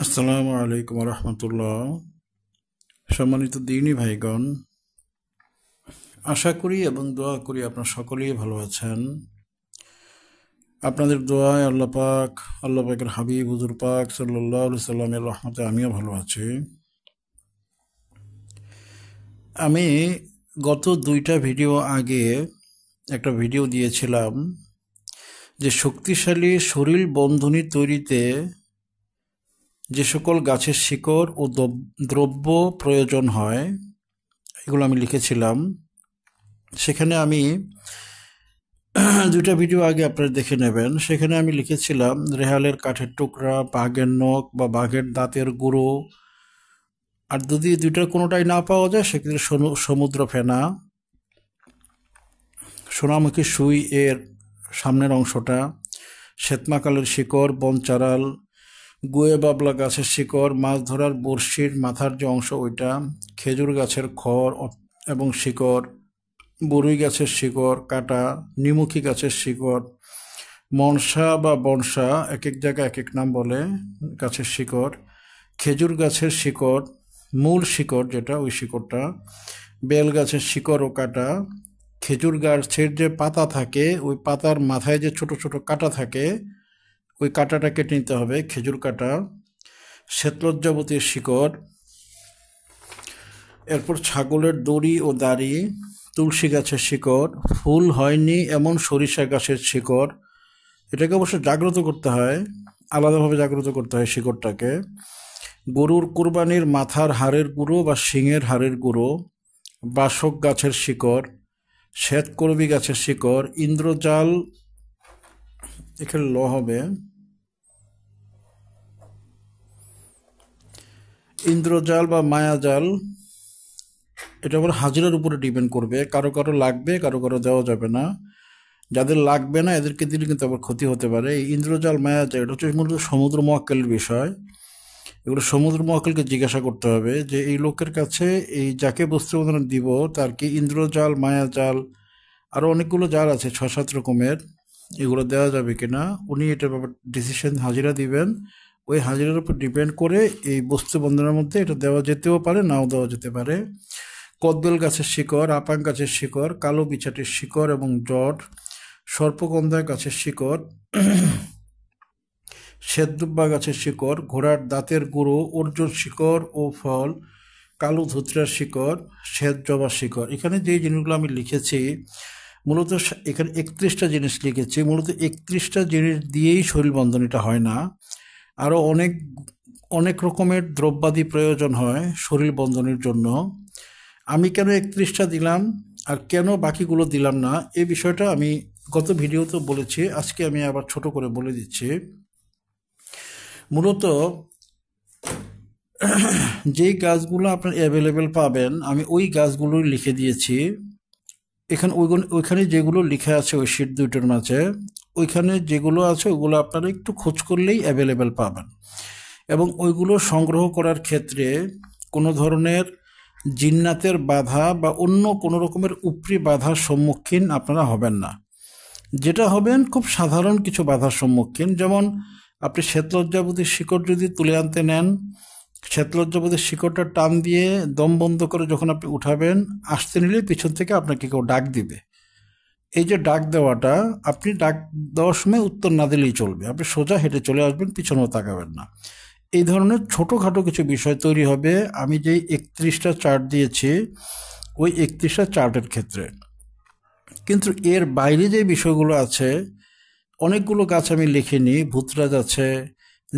আসসালামু আলাইকুম রহমতুল্লাহ। সম্মানিত দিনী ভাইগণ, আশা করি এবং দোয়া করি আপনারা সকলেই ভালো আছেন। আপনাদের দোয়ায় আল্লাহ পাকের হাবিব হুজুর পাক সাল্লাল্লাহু আলাইহি সাল্লামের রহমতে আমিও ভালো আছি। আমি গত 2টা ভিডিও আগে একটা ভিডিও দিয়েছিলাম যে শক্তিশালী শরীর বন্ধনী তৈরিতে যে সকল গাছের শিকড় ও দ্রব্য প্রয়োজন হয় এগুলো আমি লিখেছিলাম। সেখানে আমি 2টা ভিডিও আগে আপনারা দেখে নেবেন। সেখানে আমি লিখেছিলাম রেহালের কাঠের টুকরা, বাঘের নখ বা বাঘের দাঁতের গুঁড়ো, আর যদি 2টার কোনোটাই না পাওয়া যায় সেক্ষেত্রে সমুদ্র ফেনা, সোনামুখী সুই এর সামনের অংশটা, শ্বেতমাকালের শিকড়, বনচারাল, গুয়ে বাবলা গাছের শিকড়, মাছ ধরার বড়শির মাথার যে অংশ ওইটা, খেজুর গাছের খড় এবং শিকড়, বরুই গাছের শিকড় কাটা, নিমুখী গাছের শিকড়, মনসা বা বনসা এক এক জায়গায় এক এক নাম বলে গাছের শিকড়, খেজুর গাছের শিকড়, মূল শিকড় যেটা ওই শিকড়টা, বেল গাছের শিকড় ও কাটা, খেজুর গাছের যে পাতা থাকে ওই পাতার মাথায় যে ছোট ছোট কাটা থাকে ওই কাটাটা কেটে নিতে হবে, খেজুর কাটা, শ্বেতলজ্জাবতীর শিকড়, এরপর ছাগলের দড়ি ও দাড়ি, তুলসী গাছের শিকড়, ফুল হয়নি এমন সরিষা গাছের শিকড়, এটাকে অবশ্য জাগ্রত করতে হয়, আলাদাভাবে জাগ্রত করতে হয় শিকড়টাকে, গরুর কুরবানির মাথার হাড়ের গুঁড়ো বা শিঙের হাড়ের গুঁড়ো, বাসক গাছের শিকড়, শ্বেতকরবী গাছের শিকড়, ইন্দ্রজাল, এখানে ল হবে, ইন্দ্রজাল বা মায়াজাল, এটা আবার হাজিরার উপরে ডিপেন্ড করবে, কারো কারো লাগবে কারো কারো দেওয়া যাবে না, যাদের লাগবে না এদেরকে দিলে কিন্তু আবার ক্ষতি হতে পারে। এই ইন্দ্রজাল মায়াজাল এটা হচ্ছে মূলত সমুদ্র মহাকালের বিষয়, এগুলো সমুদ্র মহাকালকে জিজ্ঞাসা করতে হবে যে এই লোকের কাছে এই যাকে বস্ত্র বন্দনা দিব তার কি ইন্দ্রজাল, মায়াজাল, আরও অনেকগুলো জাল আছে 6-7 রকমের, এগুলো দেওয়া যাবে কিনা উনি এটার ব্যাপার ডিসিশন হাজিরা দিবেন। ওই হাজিরার উপর ডিপেন্ড করে এই বস্তু বন্ধনের মধ্যে এটা দেওয়া যেতেও পারে নাও দেওয়া যেতে পারে। কদবেল গাছের শিকড়, আপাং গাছের শিকড়, কালো বিচাটির শিকড় এবং জট, সর্পগন্ধা গাছের শিকড়, শ্বেতদুব্বা গাছের শিকড়, ঘোড়ার দাঁতের গুঁড়ো, অর্জুন শিকড় ও ফল, কালো ধুতরার শিকড়, শ্বেত জবার শিকড়। এখানে যে জিনিসগুলো আমি লিখেছি মূলত এখানে 31টা জিনিস লিখেছি, মূলত 31টা জিনিস দিয়েই শরীর বন্ধনীটা হয় না, আরও অনেক অনেক রকমের দ্রব্যাদি প্রয়োজন হয় শরীর বন্ধনের জন্য। আমি কেন 31টা দিলাম আর কেন বাকিগুলো দিলাম না এই বিষয়টা আমি গত ভিডিওতে বলেছি, আজকে আমি আবার ছোট করে বলে দিচ্ছি। মূলত যেই গাছগুলো আপনার অ্যাভেলেবেল পাবেন আমি ওই গাছগুলোই লিখে দিয়েছি এখানে, ওইখানে যেগুলো লেখা আছে ওই শীট 2টার মাঝে, ওইখানে যেগুলো আছে ওগুলো আপনারা একটু খোঁজ করলেই অ্যাভেলেবেল পাবেন। এবং ওইগুলো সংগ্রহ করার ক্ষেত্রে কোনো ধরনের জিন্নাতের বাধা বা অন্য কোনো রকমের উপরি বাধার সম্মুখীন আপনারা হবেন না। যেটা হবেন খুব সাধারণ কিছু বাধার সম্মুখীন, যেমন আপনি শ্বেতলজ্জাবতীর শিকড় যদি তুলে আনতে নেন, শ্বেতলজ্জাবতীর শিকড়টা টান দিয়ে দম বন্ধ করে যখন আপনি উঠাবেন, আসতে নিলে পিছন থেকে আপনাকে কেউ ডাক দিবে। এই যে ডাক দেওয়াটা, আপনি ডাক দেওয়ার সময় উত্তর না দিলেই চলবে, আপনি সোজা হেঁটে চলে আসবেন, পিছনেও তাকাবেন না। এই ধরনের ছোটোখাটো কিছু বিষয় তৈরি হবে আমি যেই 31টা চার্ট দিয়েছি ওই 31টা চার্টের ক্ষেত্রে। কিন্তু এর বাইরে যে বিষয়গুলো আছে অনেকগুলো গাছ আমি লিখিনি, ভূতরাজ আছে,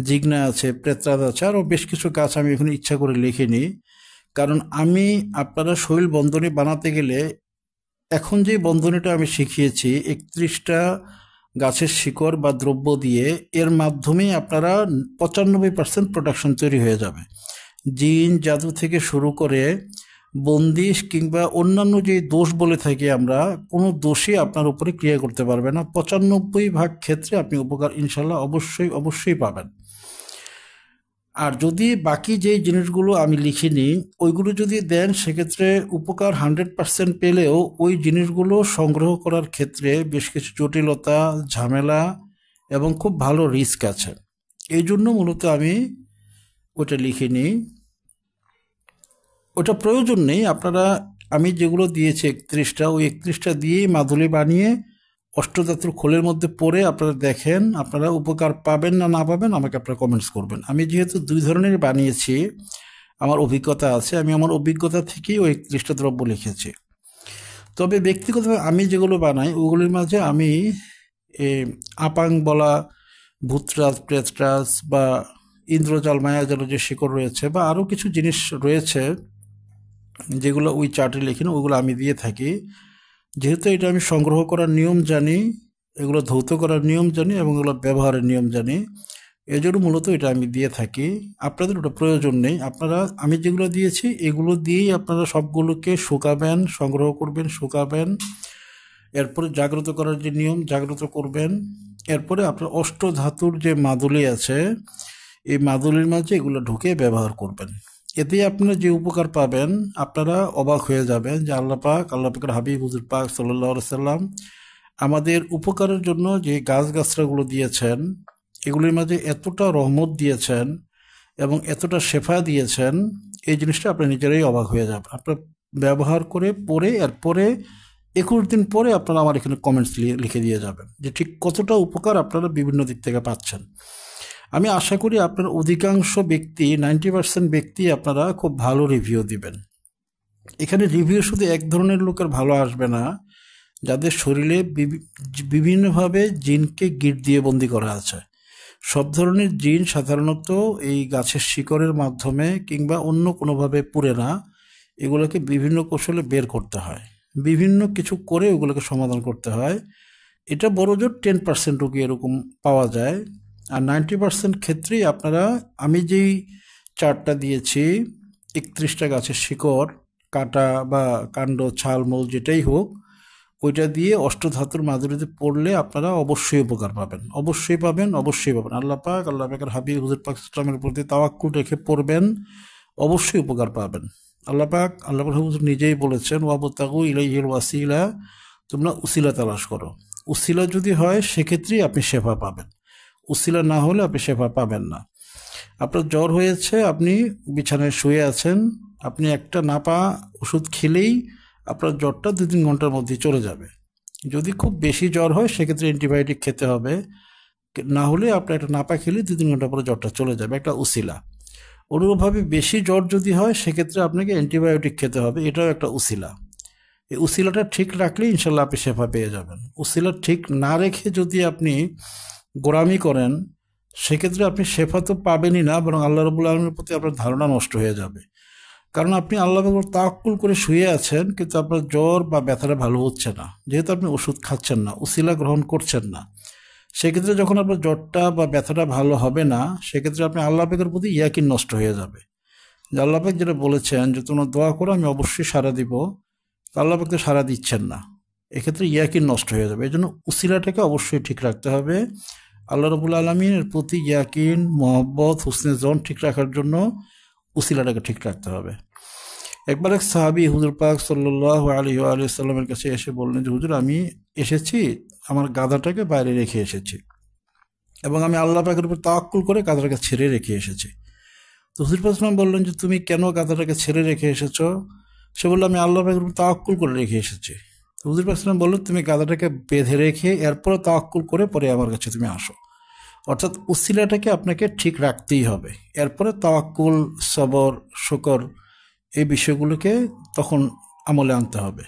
জিগনা আছে, প্রেতরাজ আছে, আরও বেশ কিছু গাছ আমি এখানে ইচ্ছা করে লিখিনি, কারণ আমি আপনারা শৈল বন্ধনী বানাতে গেলে এখন যে বন্ধনীটা আমি শিখিয়েছি 31টা গাছের শিকড় বা দ্রব্য দিয়ে, এর মাধ্যমেই আপনারা 95% প্রোডাকশন তৈরি হয়ে যাবে। জিন জাদু থেকে শুরু করে বন্দিশ কিংবা অন্যান্য যে দোষ বলে থাকি আমরা, কোনো দোষই আপনার উপরে ক্রিয়া করতে পারবে না। 95% ক্ষেত্রে আপনি উপকার ইনশাল্লাহ অবশ্যই পাবেন। আর যদি বাকি যেই জিনিসগুলো আমি লিখিনি ওইগুলো যদি দেন সেক্ষেত্রে উপকার 100% পেলেও ওই জিনিসগুলো সংগ্রহ করার ক্ষেত্রে বেশ কিছু জটিলতা, ঝামেলা এবং খুব ভালো রিস্ক আছে। এই জন্য মূলত আমি ওটা লিখে নিই। ওটা প্রয়োজন নেই, আপনারা আমি যেগুলো দিয়েছি 31টা, ওই 31টা দিয়েই মাদুলি বানিয়ে অষ্টধাতুর খোলের মধ্যে পড়ে আপনারা দেখেন, আপনারা উপকার পাবেন না না পাবেন আমাকে আপনারা কমেন্টস করবেন। আমি যেহেতু 2 ধরনের বানিয়েছি, আমার অভিজ্ঞতা আছে, আমি আমার অভিজ্ঞতা থেকেই ওই 31টা দ্রব্য লিখেছি। তবে ব্যক্তিগতভাবে আমি যেগুলো বানাই ওগুলির মাঝে আমি আপাং বলা ভূতরাজ প্রেতরাজ বা ইন্দ্রজাল মায়াজাল যে শিকড় রয়েছে বা আরও কিছু জিনিস রয়েছে যেগুলো ওই চার্টে লিখি না, ওগুলো আমি দিয়ে থাকি। যেহেতু এটা আমি সংগ্রহ করার নিয়ম জানি, এগুলো ধৌত করার নিয়ম জানি এবং এগুলো ব্যবহারের নিয়ম জানি, এজন্য মূলত এটা আমি দিয়ে থাকি। আপনাদের ওটা প্রয়োজন নেই, আপনারা আমি যেগুলো দিয়েছি এগুলো দিয়েই আপনারা সবগুলোকে শুকাবেন, সংগ্রহ করবেন, শুকাবেন, এরপরে জাগ্রত করার যে নিয়ম জাগ্রত করবেন। এরপরে আপনার অষ্টধাতুর যে মাদুলি আছে এই মাদুলির মাঝে এগুলো ঢুকে ব্যবহার করবেন। এতে আপনারা যে উপকার পাবেন আপনারা অবাক হয়ে যাবেন যে আল্লাহ পাকের হাবিব হুজুর পাক সাল্লাল্লাহু আলাইহি সাল্লাম আমাদের উপকারের জন্য যে গাছগাছরাগুলো দিয়েছেন এগুলির মাঝে এতটা রহমত দিয়েছেন এবং এতটা শেফা দিয়েছেন, এই জিনিসটা আপনি নিজেরাই অবাক হয়ে যাবেন। আপনার ব্যবহার করে পরে এরপরে 21 দিন পরে আপনারা আমার এখানে কমেন্টস লিখে দিয়ে যাবেন যে ঠিক কতটা উপকার আপনারা বিভিন্ন দিক থেকে পাচ্ছেন। আমি আশা করি আপনার অধিকাংশ ব্যক্তি 90% ব্যক্তি আপনারা খুব ভালো রিভিউ দিবেন। এখানে রিভিউ শুধু এক ধরনের লোকের ভালো আসবে না, যাদের শরীরে বিভিন্নভাবে জিনকে গিট দিয়ে বন্দি করা আছে। সব ধরনের জিন সাধারণত এই গাছের শিকড়ের মাধ্যমে কিংবা অন্য কোনোভাবে পুড়ে না, এগুলোকে বিভিন্ন কৌশলে বের করতে হয়, বিভিন্ন কিছু করে ওগুলোকে সমাধান করতে হয়। এটা বড়জোর 10% রোগী এরকম পাওয়া যায়, আর 90% ক্ষেত্রেই আপনারা আমি যেই চার্টটা দিয়েছি 31টা গাছের শিকড় কাটা বা কাণ্ড ছাল মূল যেটাই হোক ওইটা দিয়ে অষ্টধাতুর মাদুরিতে পড়লে আপনারা অবশ্যই উপকার পাবেন, অবশ্যই পাবেন, অবশ্যই পাবেন। আল্লাহ পাকের হাবিব হুজুর পাক ইসলামের প্রতি তাওয়াক্কুল রেখে পড়বেন, অবশ্যই উপকার পাবেন। আল্লাহ হুজুর নিজেই বলেছেন ওয়াবতাগু ইলাইহিল ওয়াসিলা, তোমরা উসিলা তালাশ করো। উসিলা যদি হয় সেক্ষেত্রেই আপনি শেফা পাবেন, উসিলা না হলে আপনি শেফা পাবেন না। আপনার জ্বর হয়েছে, আপনি বিছানায় শুয়ে আছেন, আপনি একটা নাপা ওষুধ খেলেই আপনার জ্বরটা 2-3 ঘন্টার মধ্যে চলে যাবে। যদি খুব বেশি জ্বর হয় সেক্ষেত্রে অ্যান্টিবায়োটিক খেতে হবে, না হলে আপনার একটা নাপা খেলে 2-3 ঘন্টা পরে জ্বরটা চলে যাবে, একটা উসিলা। অনুরূপভাবে বেশি জ্বর যদি হয় সেক্ষেত্রে আপনাকে অ্যান্টিবায়োটিক খেতে হবে, এটাও একটা উসিলা। এই উসিলাটা ঠিক রাখলে ইনশাল্লাহ আপনি শেফা পেয়ে যাবেন। উসিলা ঠিক না রেখে যদি আপনি গোড়ামি করেন সেক্ষেত্রে আপনি শেফা তো পাবেনই না, বরং আল্লাহ রাব্বুল আলামিনের প্রতি আপনার ধারণা নষ্ট হয়ে যাবে। কারণ আপনি আল্লাহর উপর তাওয়াক্কুল করে শুয়ে আছেন কিন্তু আপনার জ্বর বা ব্যথাটা ভালো হচ্ছে না, যেহেতু আপনি ওষুধ খাচ্ছেন না, উসিলা গ্রহণ করছেন না। সেক্ষেত্রে যখন আপনার জ্বরটা বা ব্যথাটা ভালো হবে না সেক্ষেত্রে আপনি আল্লাহ পাকের প্রতি ইয়াকিন নষ্ট হয়ে যাবে। যে আল্লাহ পাক যেটা বলেছেন যে তোমরা দোয়া করো আমি অবশ্যই সাড়া দিব, আল্লাহ পাক তো সাড়া দিচ্ছেন না, এক্ষেত্রে ইয়াকিন নষ্ট হয়ে যাবে। এই জন্য উসিলাটাকে অবশ্যই ঠিক রাখতে হবে। আল্লাহ রাব্বুল আলামিনের প্রতি ইয়াকিন, মহব্বত, হুসনে জন ঠিক রাখার জন্য উসিলাটাকে ঠিক রাখতে হবে। একবার এক সাহাবী হুজুর পাক সাল্লাল্লাহু আলাইহি ওয়া সাল্লামের কাছে এসে বললেন যে হুজুর আমি এসেছি আমার গাধাটাকে বাইরে রেখে এসেছি এবং আমি আল্লাহ পাকের উপর তাওয়াক্কুল করে গাধাটাকে ছেড়ে রেখে এসেছি। তো হুজুর পাক সাল্লাম বললেন যে তুমি কেন গাধাটাকে ছেড়ে রেখে এসেছো? সে বলল আমি আল্লাহ পাকের উপর তাওয়াক্কুল করে রেখে এসেছি। তো হুজুর পাক সাল্লাম বললেন তুমি গাধাটাকে বেঁধে রেখে এরপরে তাওয়াক্কুল করে পরে আমার কাছে তুমি আসো। অর্থাৎ উসিলাটাকে আপনাকে ঠিক রাখতেই হবে, এরপরে তাওয়াক্কুল, সবর, শুকর এই বিষয়গুলোকে তখন আমলে আনতে হবে,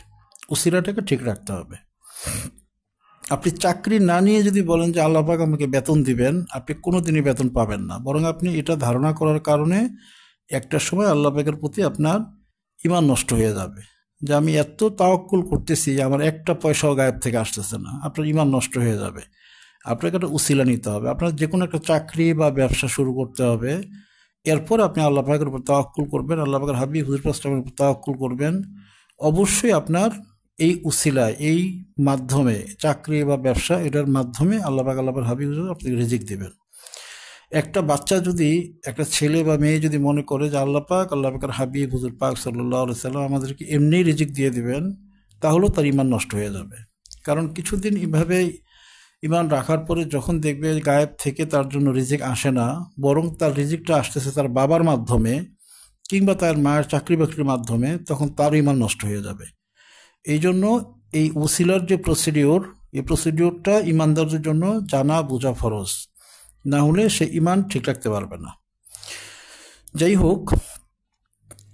উসিলাটাকে ঠিক রাখতে হবে। আপনি চাকরি না নিয়ে যদি বলেন যে আল্লাহ পাক আমাকে বেতন দিবেন, আপনি কোনোদিনই বেতন পাবেন না, বরং আপনি এটা ধারণা করার কারণে একটা সময় আল্লাহ পাকের প্রতি আপনার ঈমান নষ্ট হয়ে যাবে যে আমি এত তাওয়াক্কুল করতেছি আমার একটা পয়সাও গায়েব থেকে আসতেছে না, আপনার ঈমান নষ্ট হয়ে যাবে। আপনাকে একটা উসিলা নিতে হবে, আপনার যে কোনো একটা চাকরি বা ব্যবসা শুরু করতে হবে, এরপর আপনি আল্লাহ পাকের উপর তাওয়াক্কুল করবেন, আল্লাহ পাকের হাবিব হুজুর পাক সাল্লাল্লাহু আলাইহি ওয়াসাল্লামের উপর তাওয়াক্কুল করবেন। অবশ্যই আপনার এই উসিলা, এই মাধ্যমে চাকরি বা ব্যবসা এটার মাধ্যমে আল্লাহ পাকের হাবিব হুজুর আপনাকে রিজিক দিবেন। একটা বাচ্চা যদি, একটা ছেলে বা মেয়ে যদি মনে করে যে আল্লাহ পাকের হাবিব হুজুর পাক সাল্লাল্লাহু আলাইহি ওয়াসাল্লাম আমাদেরকে এমনিই রিজিক দিয়ে দিবেন, তাহলেও তার ঈমান নষ্ট হয়ে যাবে। কারণ কিছুদিন এভাবেই ইমান রাখার পরে যখন দেখবে গায়েব থেকে তার জন্য রিজিক আসে না, বরং তার রিজিকটা আসতেছে তার বাবার মাধ্যমে কিংবা তার মায়ের চাকরি বাকরির মাধ্যমে, তখন তার ইমান নষ্ট হয়ে যাবে। এই জন্য এই ওসিলার যে প্রসিডিওর, এই প্রসিডিওরটা ইমানদারদের জন্য জানা বোঝা ফরজ, না হলে সে ইমান ঠিক রাখতে পারবে না। যাই হোক,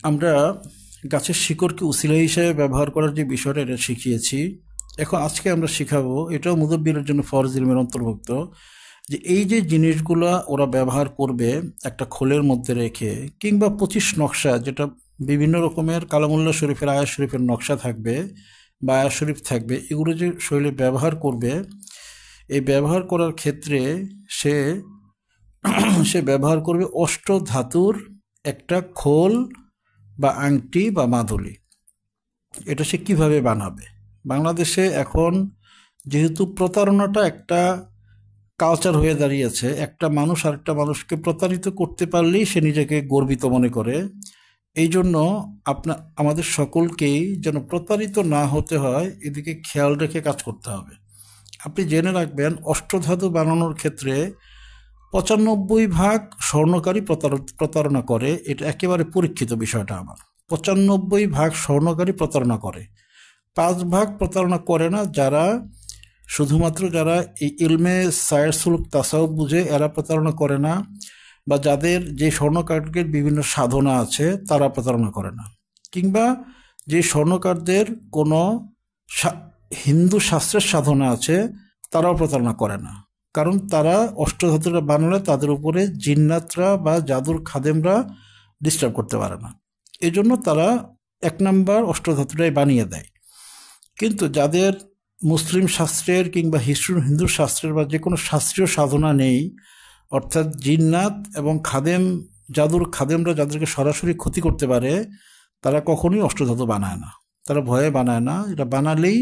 আমরা গাছের শিকড়কে উসিলা হিসেবে ব্যবহার করার যে বিষয়টা, এটা শিখিয়েছি। এখন আজকে আমরা শিখাবো, এটাও মুদব্বিরের জন্য ফরজ ইলমের অন্তর্ভুক্ত, যে এই যে জিনিসগুলা ওরা ব্যবহার করবে একটা খোলের মধ্যে রেখে, কিংবা 25 নকশা, যেটা বিভিন্ন রকমের কালামুল্লাহ শরীফের আয়াত শরীফের নকশা থাকবে বা আয়াত শরীফ থাকবে, এগুলো যে শৈলী ব্যবহার করবে, এই ব্যবহার করার ক্ষেত্রে সে সে ব্যবহার করবে অষ্টধাতুর একটা খোল বা আংটি বা মাদুলি। এটা সে কিভাবে বানাবে? বাংলাদেশে এখন যেহেতু প্রতারণাটা একটা কালচার হয়ে দাঁড়িয়েছে, একটা মানুষ আরেকটা মানুষকে প্রতারিত করতে পারলেই সে নিজেকে গর্বিত মনে করে। এই জন্য আমাদের সকলকেই যেন প্রতারিত না হতে হয়, এদিকে খেয়াল রেখে কাজ করতে হবে। আপনি জেনে রাখবেন, অষ্টধাতু বানানোর ক্ষেত্রে 95% স্বর্ণকারী প্রতারণা করে। এটা একেবারে পরীক্ষিত বিষয়টা আমার। 95% স্বর্ণকারী প্রতারণা করে, 5% প্রতারণা করে না। শুধুমাত্র যারা এই ইলমে সায়ের সুলুক তাসাউফ বুঝে, এরা প্রতারণা করে না, বা যাদের যে স্বর্ণকারদের বিভিন্ন সাধনা আছে তারা প্রতারণা করে না, কিংবা যে স্বর্ণকারদের কোনো হিন্দু শাস্ত্রের সাধনা আছে তারাও প্রতারণা করে না। কারণ তারা অষ্টধাতুরা বানালে তাদের উপরে জিন্নাতরা বা জাদুর খাদেমরা ডিস্টার্ব করতে পারে না, এজন্য তারা 1 নাম্বার অষ্টধাতুরাই বানিয়ে দেয়। কিন্তু যাদের মুসলিম শাস্ত্রের কিংবা হিন্দু শাস্ত্রের বা যে কোনো শাস্ত্রীয় সাধনা নেই, অর্থাৎ জিন্নাত এবং জাদুর খাদেমরা যাদেরকে সরাসরি ক্ষতি করতে পারে, তারা কখনোই অষ্টধাতু বানায় না। তারা ভয়ে বানায় না। এটা বানালেই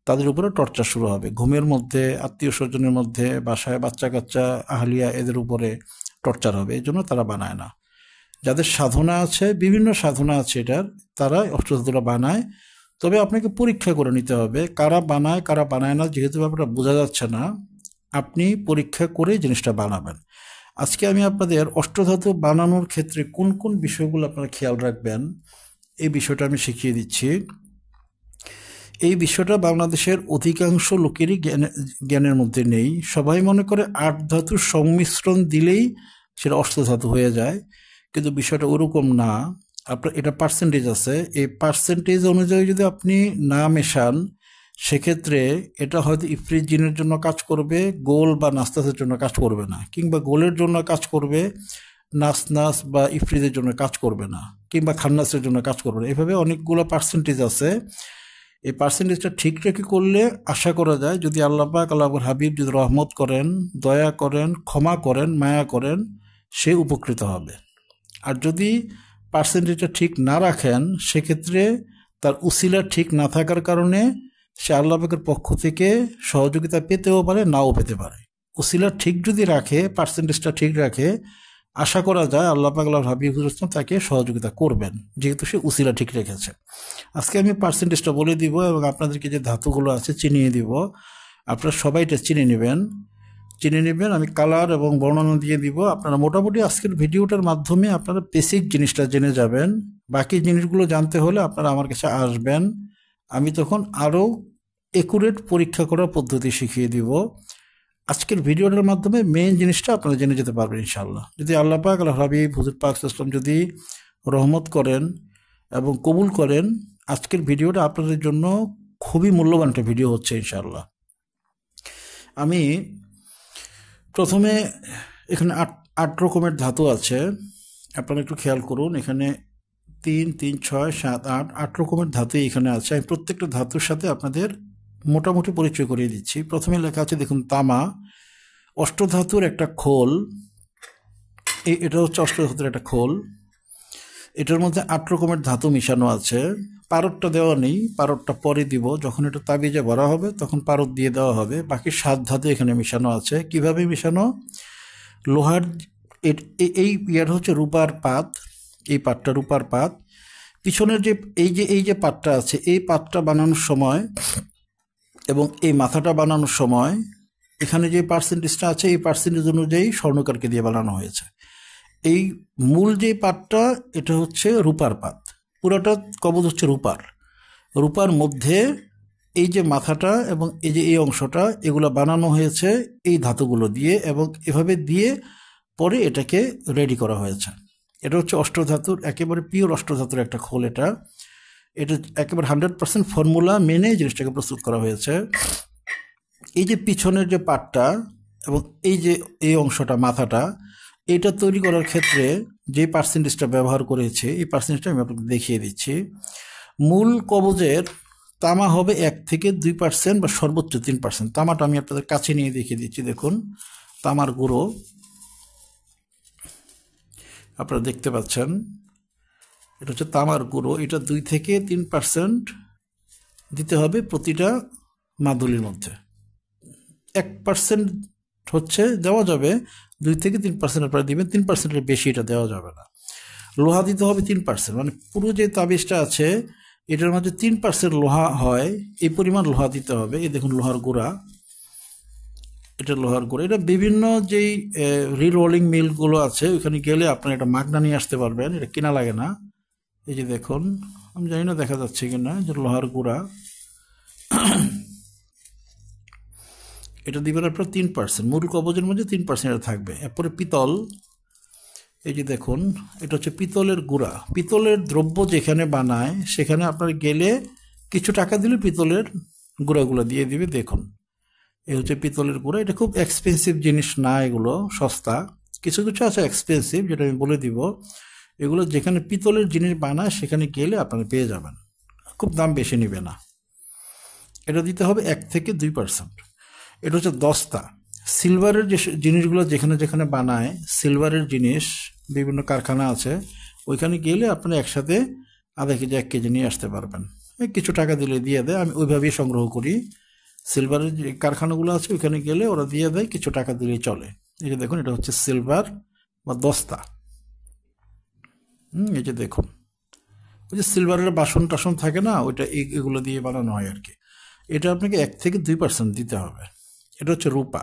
তাদের উপরে টর্চার শুরু হবে। ঘুমের মধ্যে, আত্মীয় স্বজনের মধ্যে, বাসায় বাচ্চা কাচ্চা, আহলিয়া, এদের উপরে টর্চার হবে। এই জন্য তারা বানায় না। যাদের সাধনা আছে, বিভিন্ন সাধনা আছে এটার, তারা অষ্টধাতুরা বানায়। তবে আপনাকে পরীক্ষা করে নিতে হবে কারা বানায় কারা বানায় না। যেহেতু ব্যাপারটা বোঝা যাচ্ছে না, আপনি পরীক্ষা করে জিনিসটা বানাবেন। আজকে আমি আপনাদের অষ্টধাতু বানানোর ক্ষেত্রে কোন কোন বিষয়গুলো আপনারা খেয়াল রাখবেন, এই বিষয়টা আমি শিখিয়ে দিচ্ছি। এই বিষয়টা বাংলাদেশের অধিকাংশ লোকেরই জ্ঞানের মধ্যে নেই। সবাই মনে করে 8 ধাতুর সংমিশ্রণ দিলেই সেটা অষ্টধাতু হয়ে যায়, কিন্তু বিষয়টা ওরকম না। আপনার এটা পার্সেন্টেজ আছে, এই পার্সেন্টেজ অনুযায়ী যদি আপনি না মেশান, সেক্ষেত্রে এটা হয়তো ইফরিত জিনের জন্য কাজ করবে, গোল বা নাস্তাসের জন্য কাজ করবে না, কিংবা গোলের জন্য কাজ করবে, নাস বা ইফরিতের জন্য কাজ করবে না, কিংবা খান্নাসের জন্য কাজ করবে না। এভাবে অনেকগুলো পার্সেন্টেজ আছে। এই পার্সেন্টেজটা ঠিক রেখে করলে আশা করা যায়, যদি আল্লাহ পাক, আল্লাহর হাবিব যদি রহমত করেন, দয়া করেন, ক্ষমা করেন, মায়া করেন, সে উপকৃত হবে। আর যদি পার্সেন্টেজটা ঠিক না রাখেন, সেক্ষেত্রে তার উসিলা ঠিক না থাকার কারণে সে আল্লাহ পাকের পক্ষ থেকে সহযোগিতা পেতেও পারে, নাও পেতে পারে। উসিলা ঠিক যদি রাখে, পার্সেন্টেজটা ঠিক রাখে, আশা করা যায় আল্লাহ পাক, আল্লাহর হাবিব ইসলাম তাকে সহযোগিতা করবেন, যেহেতু সে উসিলা ঠিক রেখেছে। আজকে আমি পার্সেন্টেজটা বলে দিব এবং আপনাদেরকে যে ধাতুগুলো আছে চিনিয়ে দিব। আপনারা সবাই এটা চিনে নেবেন। আমি কালার এবং বর্ণনা দিয়ে দিব। আপনারা মোটামুটি আজকের ভিডিওটার মাধ্যমে আপনারা বেসিক জিনিসটা জেনে যাবেন। বাকি জিনিসগুলো জানতে হলে আপনারা আমার কাছে আসবেন, আমি তখন আরও একুরেট পরীক্ষা করার পদ্ধতি শিখিয়ে দিব। আজকের ভিডিওটার মাধ্যমে মেইন জিনিসটা আপনারা জেনে যেতে পারবেন ইনশাআল্লাহ। যদি আল্লাহ পাক, আল্লাহর হাবিব হুজুর পাক ইসলাম যদি রহমত করেন এবং কবুল করেন, আজকের ভিডিওটা আপনাদের জন্য খুবই মূল্যবান একটা ভিডিও হচ্ছে ইনশাআল্লাহ। আমি প্রথমে এখানে 8 রকমের ধাতু আছে, আপনারা একটু খেয়াল করুন। এখানে 3, 3, 6, 7, 8 রকমের ধাতু এখানে আছে। আমি প্রত্যেকটা ধাতুর সাথে আপনাদের মোটামুটি পরিচয় করিয়ে দিচ্ছি। প্রথমে লেখা আছে দেখুন, তামা, অষ্টধাতুর একটা খোল। এটা হচ্ছে অষ্টধাতুর একটা খোল। এটার মধ্যে 8 রকমের ধাতু মিশানো আছে। পারদটা দেওয়া নেই, পারদটা পরে দিব। যখন এটা তাবিজে ভরা হবে তখন পারদ দিয়ে দেওয়া হবে। বাকি 7 ধাতু এখানে মিশানো আছে। কিভাবে মিশানো? লোহার এই ইয়ার হচ্ছে রূপার পাত, এই পাতটা রূপার পাত। পিছনের যে এই যে পাতটা আছে, এই পাতটা বানানোর সময় এবং এই মাথাটা বানানোর সময় এখানে যে পার্সেন্টেজটা আছে এই পার্সেন্টেজ অনুযায়ী স্বর্ণকারকে দিয়ে বানানো হয়েছে। এই মূল যে পাতটা এটা হচ্ছে রূপার পাত, পুরোটা কবজ হচ্ছে রূপার। রূপার মধ্যে এই যে মাথাটা এবং এই যে এই অংশটা এগুলো বানানো হয়েছে এই ধাতুগুলো দিয়ে, এবং এভাবে দিয়ে পরে এটাকে রেডি করা হয়েছে। এটা হচ্ছে অষ্টধাতুর, একেবারে পিওর অষ্টধাতুর একটা খোল। এটা একেবারে 100% ফর্মুলা মেনে জিনিসটাকে প্রস্তুত করা হয়েছে। এই যে পিছনের যে পাটটা এবং এই যে এই অংশটা মাথাটা, এটা তৈরি করার ক্ষেত্রে যে পার্সেন্টেজটা ব্যবহার করেছে এই পার্সেন্টেজটা আমি আপনাকে দেখিয়ে দিচ্ছি। মূল কবজের তামা হবে 1 থেকে 2% বা সর্বোচ্চ 3%। তামাটা আমি আপনাদের কাছে নিয়ে দেখিয়ে দিচ্ছি। দেখুন তামার গুঁড়ো আপনারা দেখতে পাচ্ছেন, এটা হচ্ছে তামার গুঁড়ো। এটা 2 থেকে 3% দিতে হবে প্রতিটা মাদুলির মধ্যে। 1% হচ্ছে দেওয়া যাবে, 2 থেকে 3% আপনারা দিবেন, 3%-এর বেশি এটা দেওয়া যাবে না। লোহা দিতে হবে 3%, মানে পুরো যে তাবিজটা আছে এটার মধ্যে 3% লোহা হয়, এই পরিমাণ লোহা দিতে হবে। এই দেখুন লোহার গুঁড়া, এটা লোহার গুঁড়া। এটা বিভিন্ন যেই রিরোলিং মিলগুলো আছে ওইখানে গেলে আপনারা এটা মাগনা নিয়ে আসতে পারবেন, এটা কেনা লাগে না। এই যে দেখুন, আমি জানি না দেখা যাচ্ছে কিনা, যে লোহার গুঁড়া এটা দিবেন আপনার 3%। মূল কবজের মধ্যে 3% এটা থাকবে। এরপরে পিতল, এই যে দেখুন এটা হচ্ছে পিতলের গুঁড়া। পিতলের দ্রব্য যেখানে বানায় সেখানে আপনার গেলে কিছু টাকা দিলে পিতলের গুঁড়াগুলো দিয়ে দিবে। দেখুন এই হচ্ছে পিতলের গুঁড়া। এটা খুব এক্সপেন্সিভ জিনিস না, এগুলো সস্তা। কিছু কিছু আছে এক্সপেন্সিভ, যেটা আমি বলে দিব। এগুলো যেখানে পিতলের জিনিস বানায় সেখানে গেলে আপনারা পেয়ে যাবেন, খুব দাম বেশি নেবে না। এটা দিতে হবে 1 থেকে 2%। এটা হচ্ছে দস্তা। সিলভারের যে জিনিসগুলো যেখানে যেখানে বানায়, সিলভারের জিনিস বিভিন্ন কারখানা আছে, ওইখানে গেলে আপনারা একসাথে আধা কেজি 1 কেজি নিয়ে আসতে পারবেন। কিছু টাকা দিলে দিয়ে দেয়, আমি ওইভাবেই সংগ্রহ করি। সিলভারের যে কারখানাগুলো আছে ওইখানে গেলে ওরা দিয়ে দেয়, কিছু টাকা দিলেই চলে। এই যে দেখুন এটা হচ্ছে সিলভার বা দস্তা। এই যে দেখুন ওই যে সিলভারের বাসন টাসন থাকে না, ওইটা এগুলো দিয়ে বানানো হয় আর কি। এটা আপনাকে 1 থেকে 2% দিতে হবে। এটা হচ্ছে রূপা।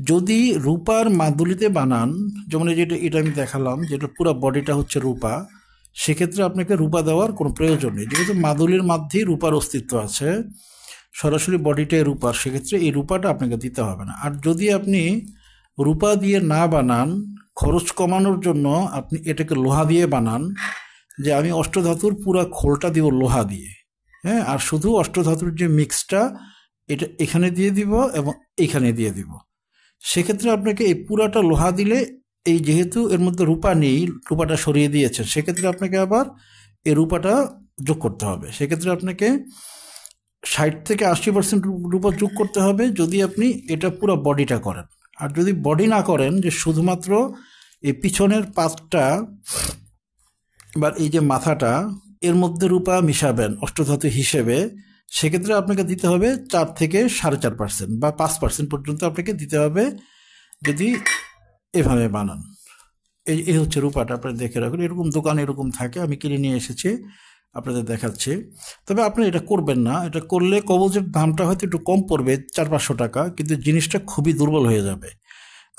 যদি রূপার মাদুলিতে বানান, যেমন এই যেটা এটা আমি দেখালাম, যেটা পুরো বডিটা হচ্ছে রূপা, সেক্ষেত্রে আপনাকে রূপা দেওয়ার কোনো প্রয়োজন নেই, যেহেতু মাদুলির মধ্যেই রূপার অস্তিত্ব আছে, সরাসরি বডিটাই রূপার, সেক্ষেত্রে এই রূপাটা আপনাকে দিতে হবে না। আর যদি আপনি রূপা দিয়ে না বানান, খরচ কমানোর জন্য আপনি এটাকে লোহা দিয়ে বানান, যে আমি অষ্টধাতুর পুরা খোলটা দিব লোহা দিয়ে, হ্যাঁ, আর শুধু অষ্টধাতুর যে মিক্সটা এটা এখানে দিয়ে দিব এবং এখানে দিয়ে দিব, সেক্ষেত্রে আপনাকে এই পুরাটা লোহা দিলে, এই যেহেতু এর মধ্যে রূপা নেই, রূপাটা সরিয়ে দিয়েছে, সেক্ষেত্রে আপনাকে আবার এই রূপাটা যোগ করতে হবে। সেক্ষেত্রে আপনাকে 60 থেকে 80% রূপা যোগ করতে হবে যদি আপনি এটা পুরো বডিটা করেন। আর যদি বডি না করেন, যে শুধুমাত্র এই পিছনের পাতটা বা এই যে মাথাটা এর মধ্যে রূপা মিশাবেন অষ্টধাতু হিসেবে, সেক্ষেত্রে আপনাকে দিতে হবে 4 থেকে 4.5% বা 5% পর্যন্ত আপনাকে দিতে হবে যদি এভাবে বানান। এই হচ্ছে রূপাটা, আপনারা দেখে রাখুন। এরকম দোকান এরকম থাকে, আমি কিনে নিয়ে এসেছি, আপনাদের দেখাচ্ছি। তবে আপনি এটা করবেন না, এটা করলে কবজের দামটা হয়তো একটু কম পড়বে, 400-500 টাকা, কিন্তু জিনিসটা খুবই দুর্বল হয়ে যাবে।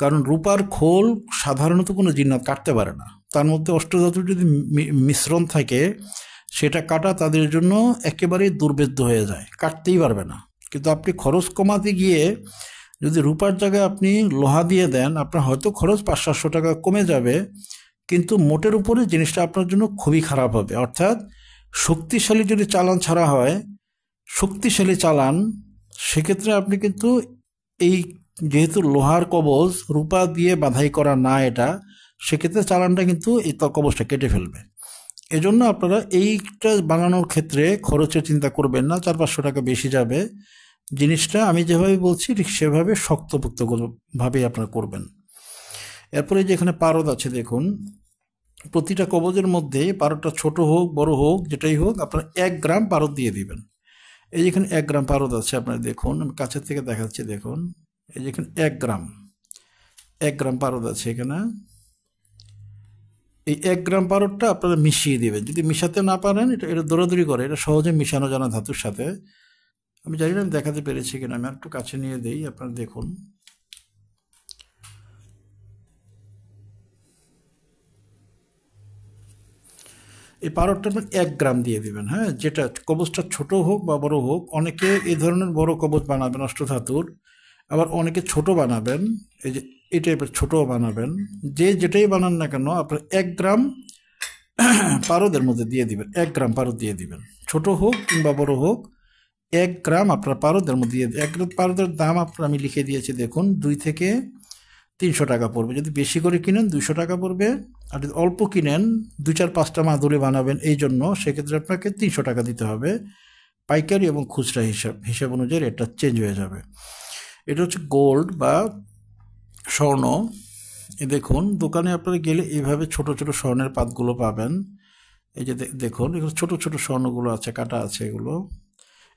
কারণ রূপার খোল সাধারণত কোনো জিন্নাত কাটতে পারে না, তার মধ্যে অষ্টধাতুর যদি মিশ্রণ থাকে সেটা কাটা তাদের জন্য একেবারেই দুর্বেদ্য হয়ে যায়, কাটতেই পারবে না। কিন্তু আপনি খরচ কমাতে গিয়ে যদি রূপার জায়গায় আপনি লোহা দিয়ে দেন, আপনার হয়তো খরচ 500-700 টাকা কমে যাবে, কিন্তু মোটের উপরে জিনিসটা আপনার জন্য খুবই খারাপ হবে। অর্থাৎ শক্তিশালী যদি চালান ছাড়া হয়, শক্তিশালী চালান, সেক্ষেত্রে আপনি কিন্তু এই যেহেতু লোহার কবজ রূপা দিয়ে বাঁধাই করা না এটা, সেক্ষেত্রে চালানটা কিন্তু এই কবজটা কেটে ফেলবে। এজন্য আপনারা এইটা বানানোর ক্ষেত্রে খরচের চিন্তা করবেন না, 400-500 টাকা বেশি যাবে। জিনিসটা আমি যেভাবে বলছি ঠিক সেভাবে শক্তপোক্ত ভাবে আপনারা করবেন। এরপরে যে এখানে পারদ আছে, দেখুন প্রতিটা কবজের মধ্যে পারদটা ছোট হোক বড় হোক যেটাই হোক, আপনারা 1 গ্রাম পারদ দিয়ে দিবেন। এই যেখানে 1 গ্রাম পারদ আছে, আপনারা দেখুন, আমি কাছের থেকে দেখাচ্ছি, দেখুন এই যেখানে 1 গ্রাম পারদ আছে এখানে। এই 1 গ্রাম পারদটা আপনারা মিশিয়ে দিবেন। যদি মিশাতে না পারেন, এটা দৌড়াদৌড়ি করে, এটা সহজে মিশানো যায় না ধাতুর সাথে। আমি জানি না আমি দেখাতে পেরেছি কিনা, আমি একটু কাছে নিয়ে দিই, আপনারা দেখুন। এই পারদটা আপনি 1 গ্রাম দিয়ে দিবেন। হ্যাঁ, যেটা কবচটা ছোট হোক বা বড় হোক, অনেকে এই ধরনের বড় কবচ বানাবেন অষ্টধাতুর, আবার অনেকে ছোট বানাবেন, এই যে এই টাইপের ছোটও বানাবেন। যে যেটাই বানান না কেন আপনার 1 গ্রাম পারদের মধ্যে দিয়ে দিবেন, 1 গ্রাম পারদ দিয়ে দিবেন, ছোট হোক কিংবা বড় হোক 1 গ্রাম আপনার পারদের মধ্যে দিয়ে 1 গ্রাম পারদের দাম আপনার আমি লিখে দিয়েছি দেখুন, 2 থেকে 300 টাকা পড়বে। যদি বেশি করে কিনেন 200 টাকা পড়বে, আর যদি অল্প কিনেন 2-4-5টা মাদুলি বানাবেন এই জন্য, সেক্ষেত্রে আপনাকে 300 টাকা দিতে হবে। পাইকারি এবং খুচরা হিসাব অনুযায়ী রেটটা চেঞ্জ হয়ে যাবে। এটা হচ্ছে গোল্ড বা স্বর্ণ। এ দেখুন, দোকানে আপনারা গেলে এইভাবে ছোট ছোট স্বর্ণের পাতগুলো পাবেন। এই যে দেখুন, এগুলো ছোট ছোট স্বর্ণগুলো আছে, কাটা আছে এগুলো,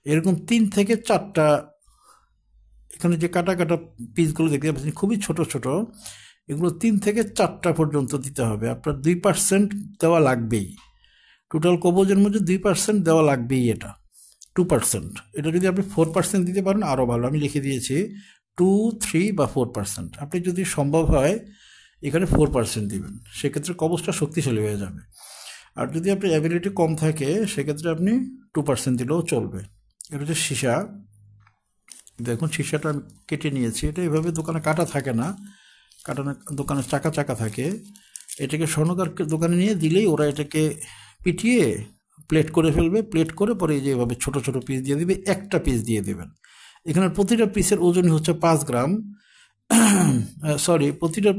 এরকম 3 থেকে 4টা। এখানে যে কাটা কাটা পিসগুলো দেখতে পাচ্ছেন খুবই ছোট ছোট, এগুলো 3 থেকে 4টা পর্যন্ত দিতে হবে। আপনার 2% দেওয়া লাগবেই, টোটাল কবজের মধ্যে 2% দেওয়া লাগবেই। এটা 2%, এটা যদি আপনি 4% দিতে পারেন আরও ভালো। আমি লিখে দিয়েছি 2, 3 বা 4%। আপনি যদি সম্ভব হয় এখানে 4% দিবেন, সেক্ষেত্রে কবচটা শক্তিশালী হয়ে যাবে। আর যদি আপনার অ্যাবিলিটি কম থাকে সেক্ষেত্রে আপনি 2% দিলেও চলবে। এটা হচ্ছে সীসা। দেখুন সীসাটা আমি কেটে নিয়েছি। এটা এভাবে দোকানে কাটা থাকে না, কাটানো দোকানে চাকা চাকা থাকে। এটাকে স্বর্ণকার দোকানে নিয়ে দিলেই ওরা এটাকে পিটিয়ে প্লেট করে ফেলবে। প্লেট করে পরে এই যে এভাবে ছোটো ছোটো পিস দিয়ে দিবে, একটা পিস দিয়ে দেবেন। এখানে প্রতিটা পিসের ওজনই হচ্ছে 5 গ্রাম, সরি, প্রতিটা